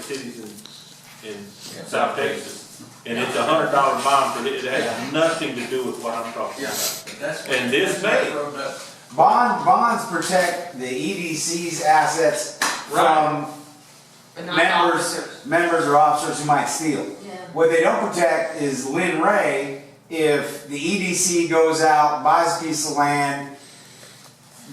cities in South Texas. And it's $100 bond, but it has nothing to do with what I'm talking about. And this may. Bonds protect the EDC's assets from members or officers who might steal. Yeah. What they don't protect is Lynn Ray. If the EDC goes out, buys a piece of land,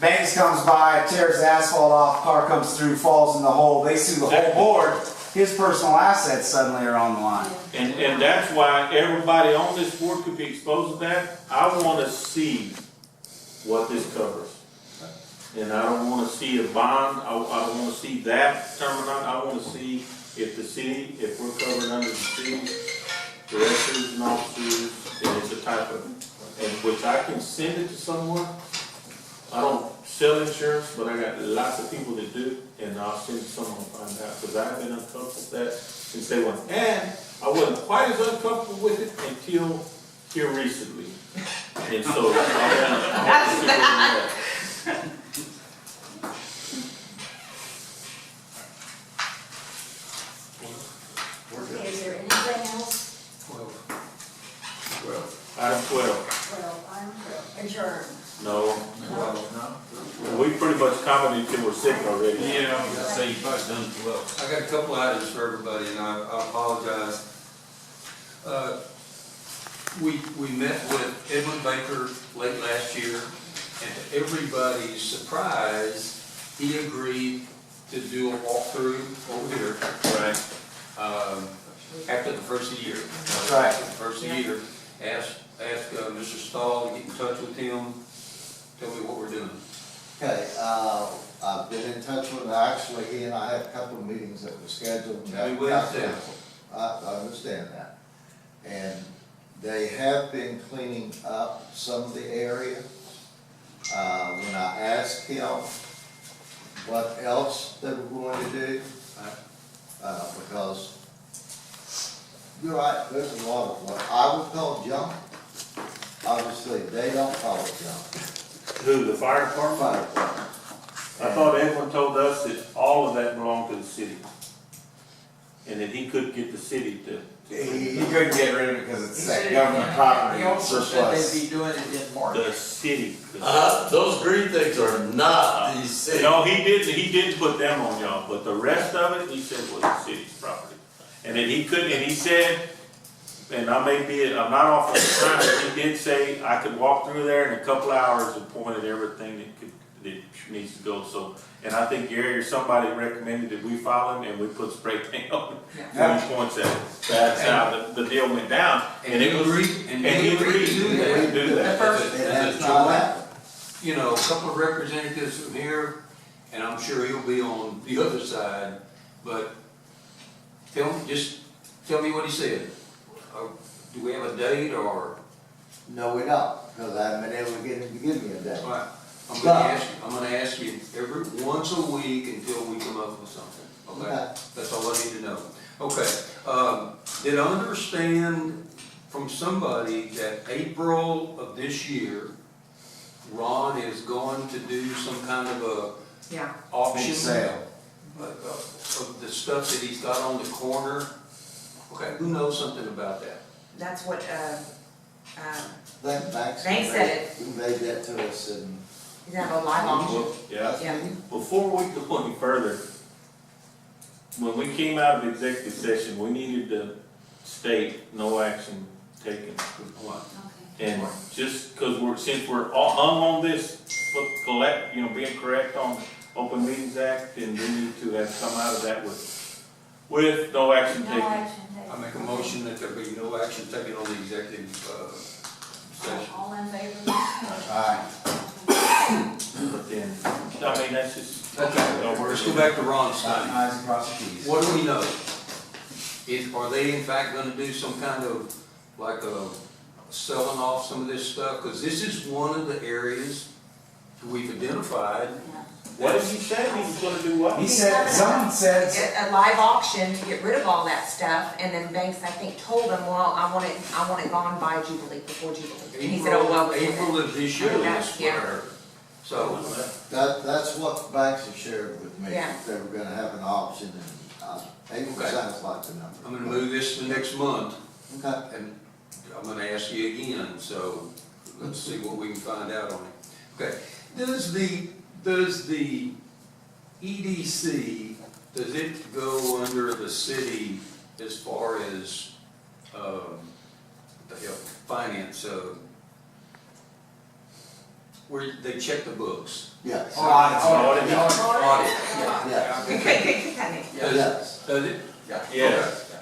Banks comes by, tears the asphalt off, car comes through, falls in the hole, they sue the whole board, his personal assets suddenly are on the line. And that's why everybody on this board could be exposed to that. I want to see what this covers. And I don't want to see a bond, I don't want to see that terminology. I want to see if the city, if we're covered under the city, directors and officers, and it's a type of, and which I can send it to someone. I don't sell insurance, but I got lots of people that do, and I'll send someone to find out, because I've been uncomfortable with that since day one. And I wasn't quite as uncomfortable with it until here recently. And so I want to see that. Okay, is there anything else? 12. Item 12. Well, I'm adjourned. No. We pretty much commented until we're sick already. Yeah, I was gonna say, you probably done 12. I got a couple items for everybody, and I apologize. We met with Edwin Baker late last year, and to everybody's surprise, he agreed to do a walkthrough over here. Right. After the first of the year. That's right. After the first of the year, ask Mr. Stahl to get in touch with him, tell me what we're doing. Okay, I've been in touch with him. Actually, he and I had a couple of meetings that were scheduled. We understand. I understand that. And they have been cleaning up some of the area. When I asked him what else they were going to do, because you're right, there's a lot of what I would call junk. Obviously, they don't call it junk. Who, the fire department? Fire department. I thought Edwin told us that all of that belonged to the city. And that he couldn't get the city to. He couldn't get rid of it because it's that government property. He also said surplus. they'd be doing it in March. The city. Those green things are not the city. No, he didn't put them on y'all, but the rest of it, he said was the city's property. And then he couldn't, and he said, and I'm not off on the time, but he did say I could walk through there in a couple hours and point at everything that needs to go. So, and I think Gary or somebody recommended that we follow him and we put spray paint on it. Yeah. When he points at it. That's how the deal went down. And he agreed to do that. Do that. As a joint, you know, a couple of representatives from here, and I'm sure he'll be on the other side, but just tell me what he said. Do we have a date or? No, we don't, because I haven't been able to get him to give me a date. All right. I'm gonna ask you every once a week until we come up with something, okay? That's all I need to know. Okay, did I understand from somebody that April of this year, Ron is going to do some kind of a auction? Big sale. Of the stuff that he's got on the corner? Okay, who knows something about that? That's what, Banks said it. conveyed that to us, and you have a live auction. Yeah. Yeah. Before we go any further, when we came out of executive session, we needed to state no action taken. And just because since we're all hung on this, being correct on Open Meetings Act, and we need to have come out of that with no action No taken. action taken. I make a motion that there be no action taken on the executive session. All in favor? Alright. But then, I mean, that's just. Okay, let's go back to Ron's thing. Eyes across the keys. What do we know? Are they in fact gonna do some kind of, like selling off some of this stuff? Because this is one of the areas we've identified. What did he say? He was gonna do what? He said, someone said, A live auction to get rid of all that stuff, and then Banks, I think, told him, well, I want it gone by Jubilee, before Jubilee. And he said, oh, well. April of this year, that's Yeah. where. So, that's what Banks has shared with me. Yeah. They were gonna have an auction, and 8% is like the number. I'm gonna move this to next month, Okay. and I'm gonna ask you again, so let's see what we can find out on it. Okay, does the EDC, does it go under the city as far as, the finance, where they check the books? Yes. Audit. Yes. Okay, good, good, good. Yes. Does it? Yes.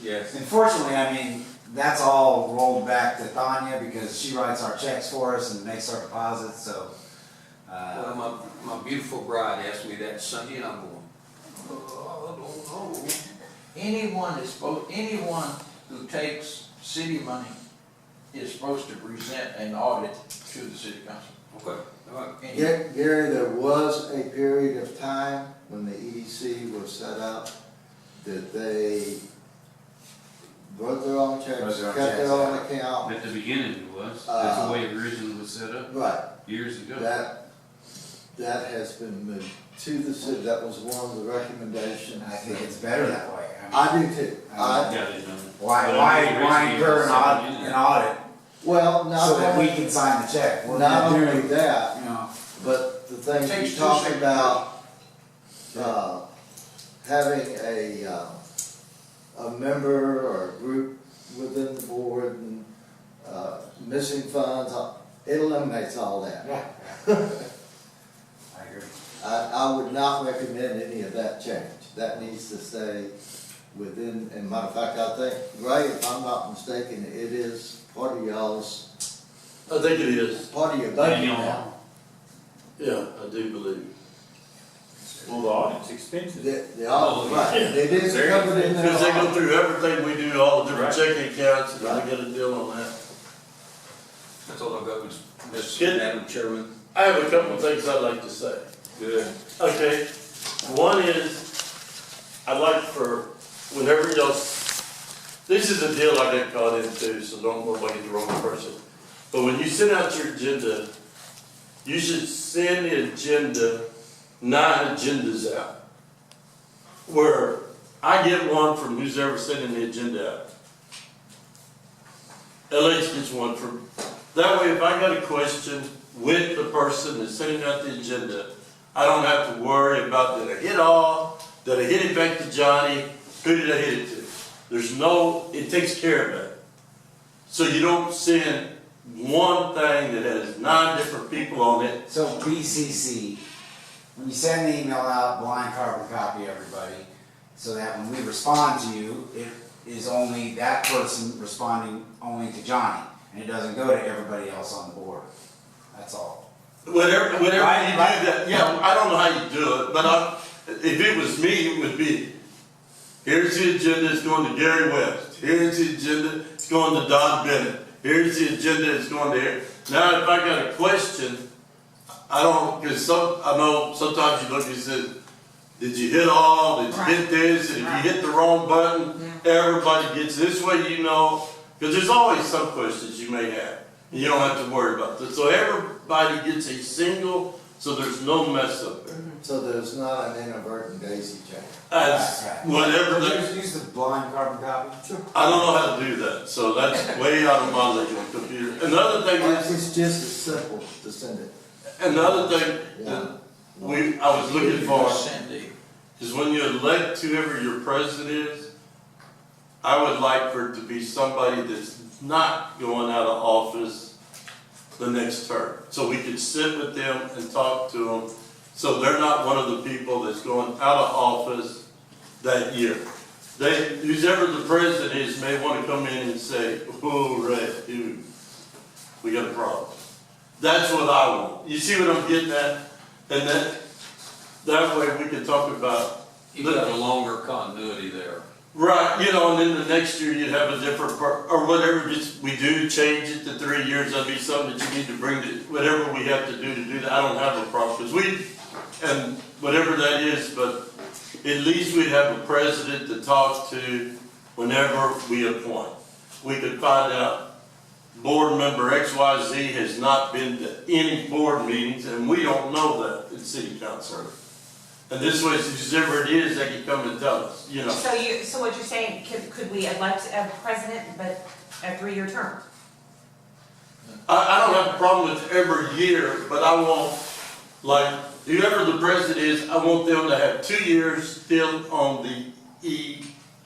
Yes. Unfortunately, I mean, that's all rolled back to Tanya because she writes our checks for us and makes our deposits, so. Well, my beautiful bride asked me that Sunday, and I'm going, oh, I don't know. Anyone who takes city money is supposed to present an audit to the city council. Okay, all right. And Gary, there was a period of time when the EDC was set up that they wrote their own checks, Wrote their own kept their checks, own yeah. account. At the beginning it was, that's the way it originally was set up, Right, years ago. that has been moved to the city, that was one of the recommendations. I think it's better that way. I do too. Got it done. Why incur an audit Well, so that we can sign the check? We're not doing, only that, you know, but the things Takes you two talk signatures. about, having a member or a group within the board and, missing funds, it eliminates all that. yeah. I agree. I would not recommend any of that change. That needs to stay within, and matter of fact, I think, Ray, if I'm not mistaken, it is part of y'all's, I think it is. part of your budget Annual. now. Yeah, I do believe. Well, the audit's expensive. The audit, right, it is covered in there. Because they go through everything we do, all the different Right. checking accounts, and then we get a deal on that. That's all I've got, Mr. Good. Madam Chairman. I have a couple of things I'd like to say. Good. Okay, one is, I'd like for, whenever y'all, this is a deal I got caught into, so don't nobody get the wrong person. But when you send out your agenda, you should send the agenda, 9 agendas out. Where I get one from who's ever sending the agenda out. LH gets one from, that way if I got a question with the person that's sending out the agenda, I don't have to worry about did I hit all, did I hit it back to Johnny, who did I hit it to? There's no, it takes care of that. So you don't send one thing that has 9 different people on it. So BCC, when you send the email out, blind carbon copy everybody, so that when we respond to you, it is only that person responding only to Johnny, and it doesn't go to everybody else on the board. That's all. Whatever Right, you do right. that, yeah, I don't know how you do it, but if it was me, it would be, here's the agenda, it's going to Gary West. Here's the agenda, it's going to Don Bennett. Here's the agenda, it's going to here. Now, if I got a question, I don't, because I know sometimes you look and say, did you hit all, did you hit this, and if you hit the wrong button, everybody gets, this way you know, because there's always some questions you may have, and you don't have to worry about this. So everybody gets a single, so there's no mess up there. So there's not an inadvertent daisy chain. That's Right. whatever, Use the blind carbon copy? Sure. I don't know how to do that, so that's way out of my league on computer. Another thing is, It's just as simple to send it. another thing that I was looking for, Cindy. is when you elect whoever your president is, I would like for it to be somebody that's not going out of office the next term. So we could sit with them and talk to them, so they're not one of the people that's going out of office that year. Whoever the president is may want to come in and say, oh, Ray, dude, we got a problem. That's what I want. You see what I'm getting at? And that way we can talk about. You've got a longer continuity there. Right, and then the next year you'd have a different, or whatever, just, we do change it to 3 years, that'd be something that you need to bring to, whatever we have to do that, I don't have a problem, because and whatever that is, but at least we'd have a president to talk to whenever we appoint. We could find out, board member XYZ has not been to any board meetings, and we don't know that in city council. And this way, whichever it is, they can come and tell us, you know. So what you're saying, could we elect a president, but a 3-year term? I don't have a problem with every year, but I want, like, whoever the president is, I want them to have 2 years still on the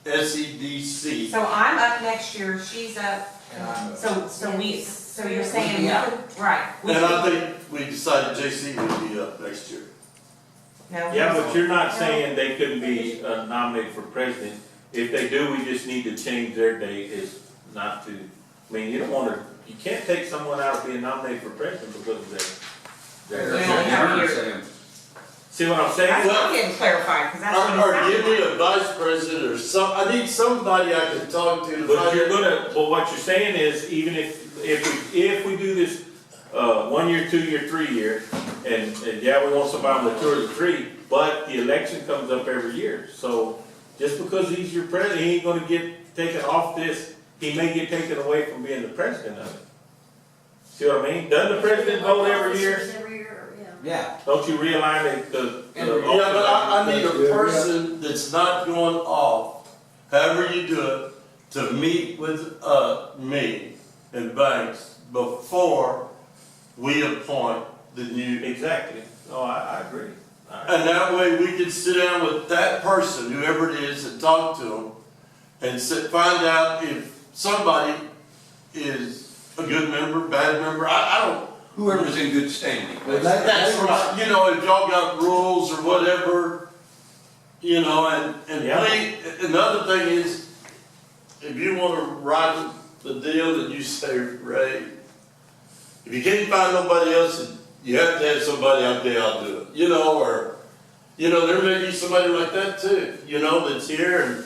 SEDC. So I'm up next year, she's up, And I'm, so you're saying, Yeah. right. we And I could- think we decided JC would be up next year. No. Yeah, but you're not saying they couldn't be nominated for president. If they do, we just need to change their date is not to, I mean, you don't wanna, you can't take someone out of being nominated for president because of their. They only have a year. See what I'm That's saying? what I'm getting clarified, because that's what Or it give me sounded a vice president or I need somebody I can talk to. But you're gonna, but what you're saying is, even if we do this, 1 year, 2 year, 3 year, and yeah, we want somebody on the 2 or the 3, but the election comes up every year, so just because he's your president, he ain't gonna get taken off this, he may get taken away from being the president of it. See what I mean? Doesn't the president vote every year? Every year, yeah. yeah, Don't you realign the Yeah, but I need a person that's not going off, however you do it, to meet with, me and Banks before we appoint the new. Exactly. Oh, I agree. And that way we can sit down with that person, whoever it is, and talk to them and find out if somebody is a good member, bad member. I don't. Whoever's in good standing. That's right. You know, if y'all got rules or whatever, you know, and Yeah. another thing is, if you want to write the deal that you say, Ray, if you can't find nobody else, you have to have somebody out there, I'll do it. You know, or, you know, there may be somebody like that too, you know, that's here, and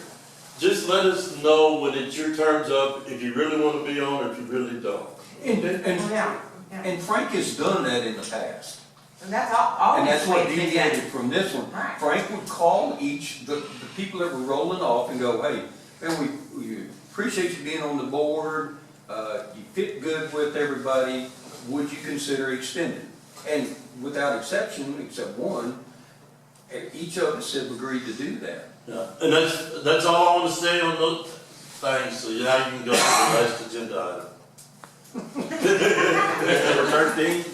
just let us know when it's your term's up, if you really want to be on or if you really don't. Yeah, yeah. And Frank has done that in the past. And that's all. And that's what always been deviated done. from this one. Right. Frank would call the people that were rolling off and go, hey, man, we appreciate you being on the board, you fit good with everybody, would you consider extending? And without exception, except one, each of us have agreed to do that. Yeah, and that's all I want to say on those things, so yeah, you can go to the last agenda item. Number 13?